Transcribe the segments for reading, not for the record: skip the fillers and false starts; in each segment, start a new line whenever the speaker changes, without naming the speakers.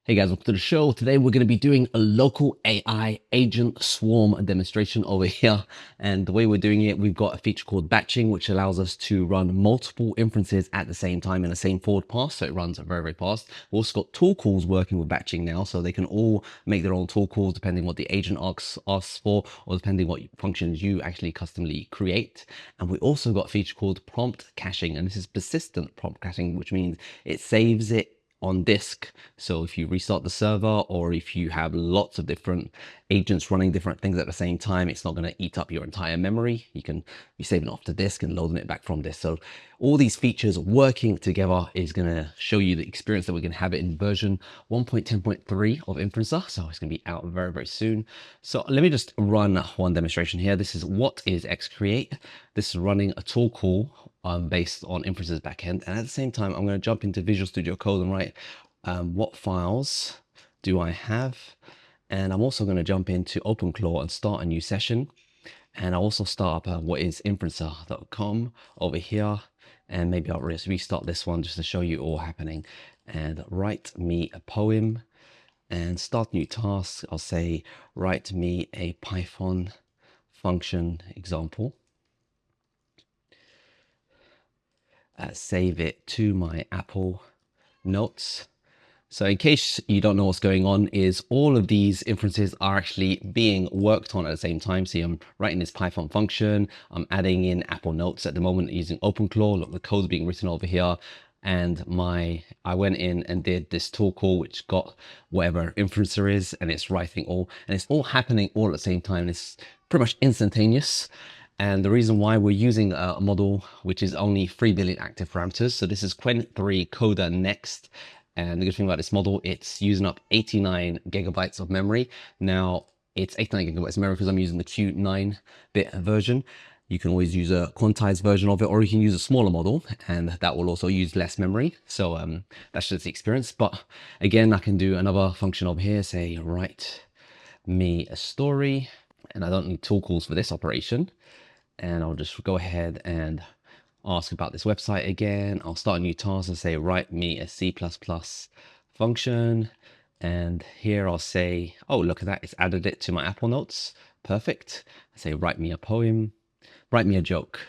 Hey guys, welcome to the show. Today we're going to be doing a local AI agent swarm demonstration over here. And the way we're doing it, we've got a feature called batching, which allows us to run multiple inferences at the same time in the same forward pass. So it runs very, very fast. We've also got tool calls working with batching now. So they can all make their own tool calls depending what the agent asks for, or depending what functions you actually customly create. And we also got a feature called prompt caching. And this is persistent prompt caching, which means it saves it on disk. So if you restart the server, or if you have lots of different agents running different things at the same time, it's not going to eat up your entire memory. You can be saving it off the disk and loading it back from disk. So all these features working together is going to show you the experience that we're going to have it in version 1.10.3 of Inferencer. So it's going to be out very, very soon. So let me just run one demonstration here. This is what is Xcreate. This is running a tool call based on Inference's backend. And at the same time, I'm going to jump into Visual Studio Code and write what files do I have. And I'm also going to jump into OpenClaw and start a new session. And I'll also start up what is inferencer.com over here. And maybe I'll restart this one just to show you all happening. And write me a poem and start new task. I'll say, write me a Python function example. Save it to my Apple Notes. So in case you don't know what's going on, is all of these inferences are actually being worked on at the same time. See, I'm writing this Python function, I'm adding in Apple Notes at the moment using OpenClaw. Look, the code's being written over here. And I went in and did this tool call, which got whatever inferencer is, and it's writing all, and it's all happening all at the same time. It's pretty much instantaneous. And the reason why we're using a model which is only 3 billion active parameters. So this is Qwen 3 Coda Next. And the good thing about this model, it's using up 89 gigabytes of memory. Now it's 89 gigabytes of memory because I'm using the Q9-bit version. You can always use a quantized version of it, or you can use a smaller model, and that will also use less memory. So that's just the experience. But again, I can do another function over here, say, write me a story. And I don't need tool calls for this operation. And I'll just go ahead and ask about this website again. I'll start a new task and say, write me a C++ function. And here I'll say, oh, look at that. It's added it to my Apple Notes. Perfect. I say, write me a poem, write me a joke.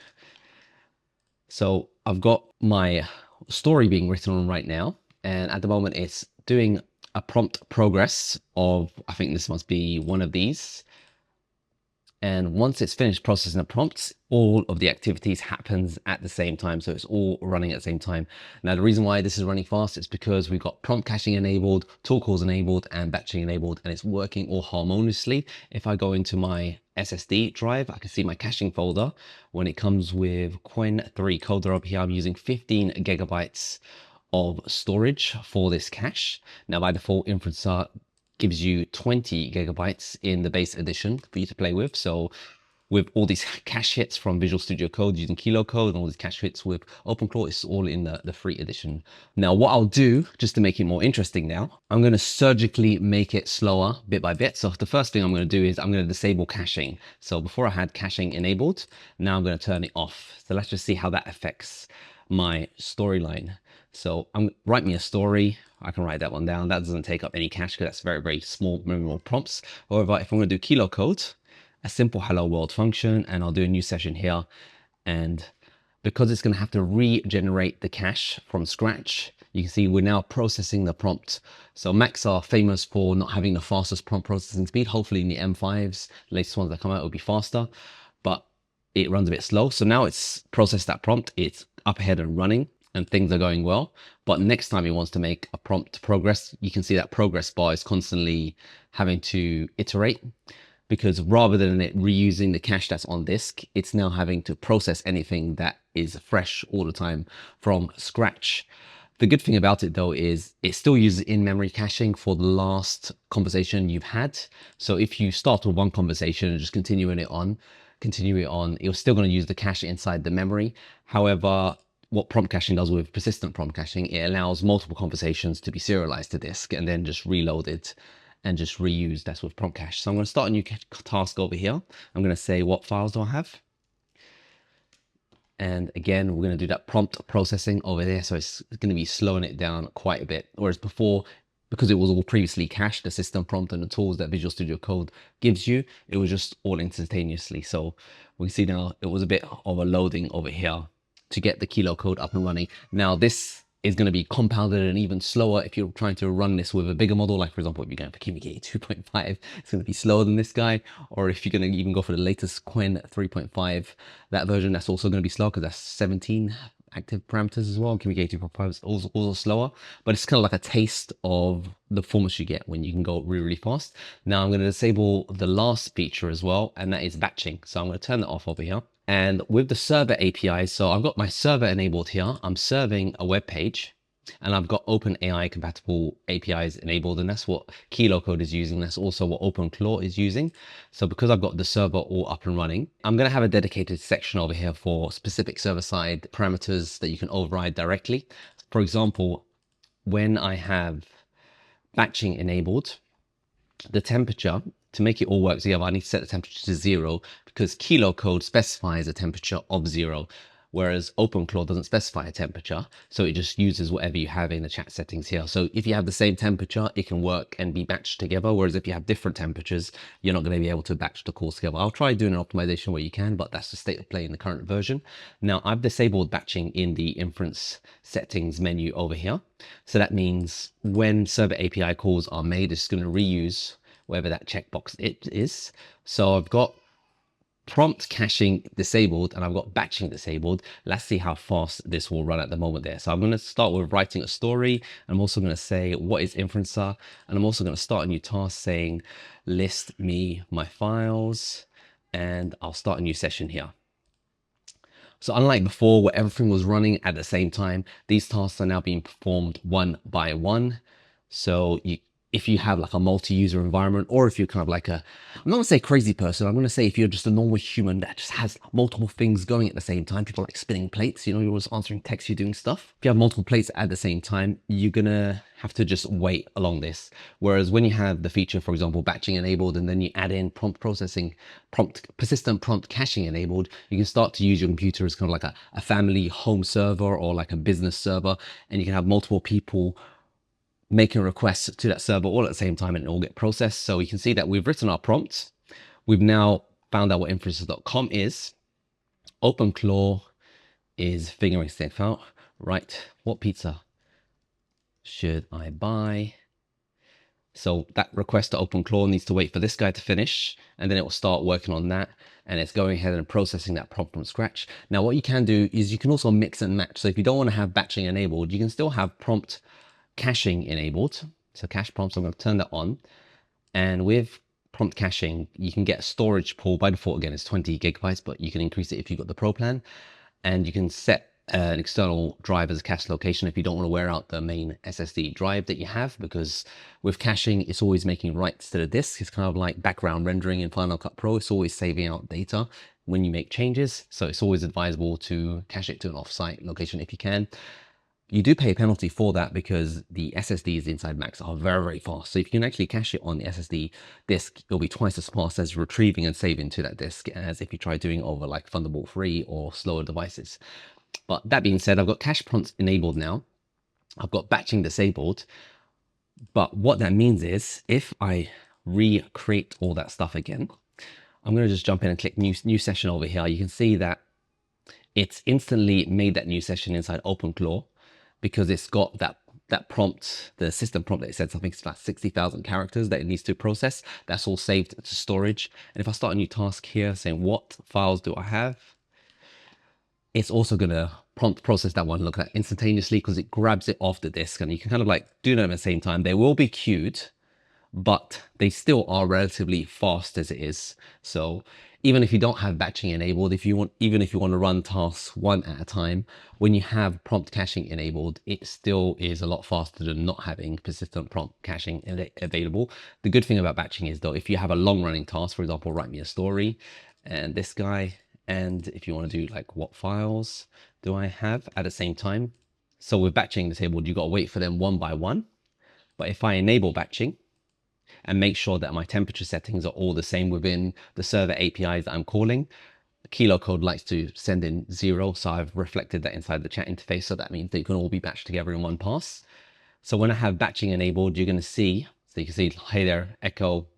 So I've got my story being written on right now. And at the moment it's doing a prompt progress of, I think this must be one of these. And once it's finished processing the prompts, all of the activities happens at the same time. So it's all running at the same time. Now, the reason why this is running fast is because we've got prompt caching enabled, tool calls enabled, and batching enabled, and it's working all harmoniously. If I go into my SSD drive, I can see my caching folder. When it comes with Qwen 3 Coder up here, I'm using 15 gigabytes of storage for this cache. Now, by default, Inferencer gives you 20 gigabytes in the base edition for you to play with. So with all these cache hits from Visual Studio Code using Kilo Code and all these cache hits with OpenClaw, it's all in the free edition. Now, what I'll do, just to make it more interesting now, I'm going to surgically make it slower bit by bit. So the first thing I'm going to do is I'm going to disable caching. So before I had caching enabled, now I'm going to turn it off. So let's just see how that affects my storyline. So write me a story. I can write that one down. That doesn't take up any cache because that's very, very small memorable prompts. However, if I'm going to do Kilo Code, a simple hello world function, and I'll do a new session here. And because it's going to have to regenerate the cache from scratch, you can see we're now processing the prompt. So Macs are famous for not having the fastest prompt processing speed. Hopefully in the M5s, the latest ones that come out will be faster, but it runs a bit slow. So now it's processed that prompt. It's up ahead and running, and things are going well. But next time it wants to make a prompt progress, you can see that progress bar is constantly having to iterate, because rather than it reusing the cache that's on disk, it's now having to process anything that is fresh all the time from scratch. The good thing about it though is it still uses in-memory caching for the last conversation you've had. So if you start with one conversation and just continue it on, you're still going to use the cache inside the memory. However, what prompt caching does with persistent prompt caching, it allows multiple conversations to be serialized to disk and then just reloaded and just reused. That's with prompt cache. So I'm going to start a new task over here. I'm going to say, what files do I have? And again, we're going to do that prompt processing over there. So it's going to be slowing it down quite a bit. Whereas before, because it was all previously cached, the system prompt and the tools that Visual Studio Code gives you, it was just all instantaneously. So we see now it was a bit of a loading over here to get the Kilo code up and running. Now this is going to be compounded and even slower if you're trying to run this with a bigger model. Like for example, if you're going for Kimiki 2.5, it's going to be slower than this guy. Or if you're going to even go for the latest Quen 3.5, that version, that's also going to be slow because that's 17 active parameters as well. Kimiki 2.5 is also slower, but it's kind of like a taste of the performance you get when you can go really, really fast. Now I'm going to disable the last feature as well, and that is batching. So I'm going to turn that off over here. And with the server API, so I've got my server enabled here. I'm serving a web page and I've got OpenAI compatible APIs enabled, and that's what Kilo Code is using. That's also what OpenClaw is using. So because I've got the server all up and running, I'm going to have a dedicated section over here for specific server-side parameters that you can override directly. For example, when I have batching enabled, the temperature, to make it all work together, I need to set the temperature to 0 because Kilo Code specifies a temperature of 0, whereas OpenClaw doesn't specify a temperature. So it just uses whatever you have in the chat settings here. So if you have the same temperature, it can work and be batched together. Whereas if you have different temperatures, you're not going to be able to batch the calls together. I'll try doing an optimization where you can, but that's the state of play in the current version. Now I've disabled batching in the inference settings menu over here. So that means when server API calls are made, it's going to reuse wherever that checkbox it is. So I've got prompt caching disabled and I've got batching disabled. Let's see how fast this will run at the moment there. So I'm going to start with writing a story. I'm also going to say what is inferencer, and I'm also going to start a new task saying list me my files, and I'll start a new session here. So unlike before where everything was running at the same time, these tasks are now being performed one by one. So if you have like a multi-user environment, or if you're kind of like I'm not going to say crazy person, I'm going to say if you're just a normal human that just has multiple things going at the same time, people like spinning plates, you know, you're always answering texts, you're doing stuff. If you have multiple plates at the same time, you're going to have to just wait along this. Whereas when you have the feature, for example, batching enabled, and then you add in prompt processing, persistent prompt caching enabled, you can start to use your computer as kind of like a family home server or like a business server, and you can have multiple people making requests to that server all at the same time and it all get processed. So you can see that we've written our prompts. We've now found out what inferences.com is. OpenClaw is figuring stuff out. Right, what pizza should I buy? So that request to OpenClaw needs to wait for this guy to finish, and then it will start working on that, and it's going ahead and processing that prompt from scratch. Now what you can do is you can also mix and match. So if you don't want to have batching enabled, you can still have prompt caching enabled. So cache prompts, I'm going to turn that on. And with prompt caching, you can get a storage pool. By default, again, it's 20 gigabytes, but you can increase it if you've got the Pro plan. And you can set an external drive as a cache location if you don't want to wear out the main SSD drive that you have, because with caching, it's always making writes to the disk. It's kind of like background rendering in Final Cut Pro. It's always saving out data when you make changes. So it's always advisable to cache it to an offsite location if you can. You do pay a penalty for that because the SSDs inside Macs are very, very fast. So if you can actually cache it on the SSD disk, it'll be twice as fast as retrieving and saving to that disk as if you try doing it over like Thunderbolt 3 or slower devices. But that being said, I've got cache prompts enabled now. I've got batching disabled. But what that means is if I recreate all that stuff again, I'm going to just jump in and click new session over here. You can see that it's instantly made that new session inside OpenClaw, because it's got that prompt, the system prompt that it said something about 60,000 characters that it needs to process. That's all saved to storage. And if I start a new task here saying what files do I have, it's also going to prompt process that one, look at that instantaneously, because it grabs it off the disk, and you can kind of like do them at the same time. They will be queued, but they still are relatively fast as it is. So even if you don't have batching enabled, even if you want to run tasks one at a time, when you have prompt caching enabled, it still is a lot faster than not having persistent prompt caching available. The good thing about batching is though, if you have a long running task, for example, write me a story and this guy, and if you want to do like what files do I have at the same time. So with batching disabled, you got to wait for them one by one. But if I enable batching and make sure that my temperature settings are all the same within the server APIs that I'm calling, Kilo Code likes to send in 0. So I've reflected that inside the chat interface. So that means they can all be batched together in one pass. So when I have batching enabled, you're going to see, so you can see, hey there, Echo,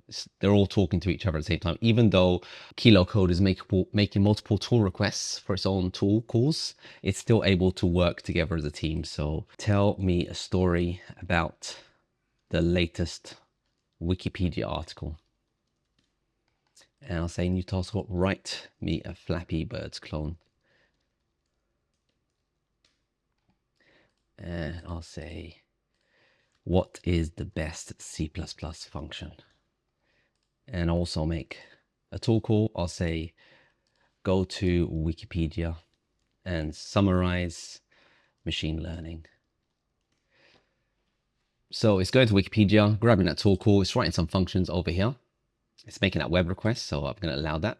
they're all talking to each other at the same time. Even though Kilo Code is making multiple tool requests for its own tool calls, it's still able to work together as a team. So tell me a story about the latest Wikipedia article. And I'll say new task, write me a Flappy Birds clone. And I'll say, what is the best C++ function? And also make a tool call. I'll say, go to Wikipedia and summarize machine learning. So it's going to Wikipedia, grabbing that tool call, it's writing some functions over here. It's making that web request, so I'm going to allow that.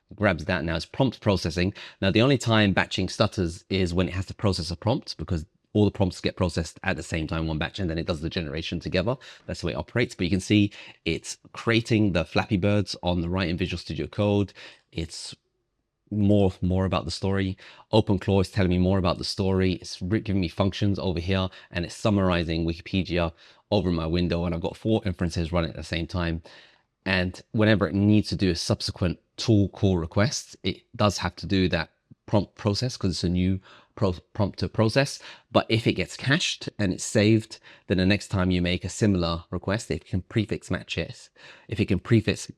It grabs that, now it's prompt processing. Now the only time batching stutters is when it has to process a prompt, because all the prompts get processed at the same time, one batch, and then it does the generation together. That's the way it operates. But you can see it's creating the Flappy Birds on the right in Visual Studio Code. It's more about the story. OpenClaw is telling me more about the story. It's giving me functions over here, and it's summarizing Wikipedia over my window. And I've got 4 inferences running at the same time. And whenever it needs to do a subsequent tool call request, it does have to do that prompt process because it's a new prompt to process. But if it gets cached and it's saved, then the next time you make a similar request, it can prefix match it. If it can prefix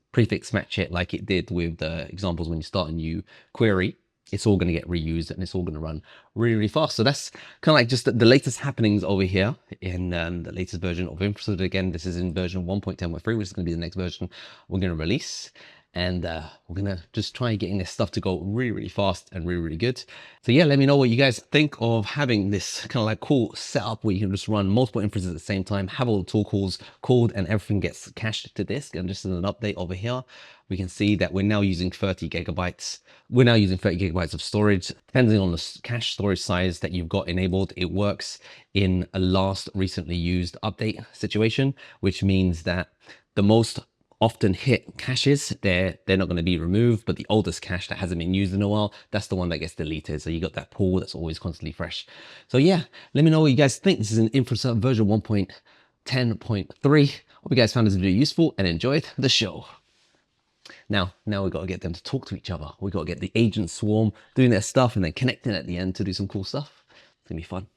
match it like it did with the examples when you start a new query, it's all going to get reused and it's all going to run really, really fast. So that's kind of like just the latest happenings over here in the latest version of Inference. Again, this is in version 1.10.3, which is going to be the next version we're going to release. And we're going to just try getting this stuff to go really, really fast and really, really good. So yeah, let me know what you guys think of having this kind of like cool setup where you can just run multiple inferences at the same time, have all the tool calls called, and everything gets cached to disk. And just as an update over here, we can see that we're now using 30 gigabytes. We're now using 30 gigabytes of storage. Depending on the cache storage size that you've got enabled, it works in a last recently used update situation, which means that the most often hit caches, they're not going to be removed, but the oldest cache that hasn't been used in a while, that's the one that gets deleted. So you got that pool that's always constantly fresh. So yeah, let me know what you guys think. This is an Inference version 1.10.3. Hope you guys found this video useful and enjoyed the show. Now we've got to get them to talk to each other. We've got to get the agent swarm doing their stuff and then connecting at the end to do some cool stuff. It's gonna be fun.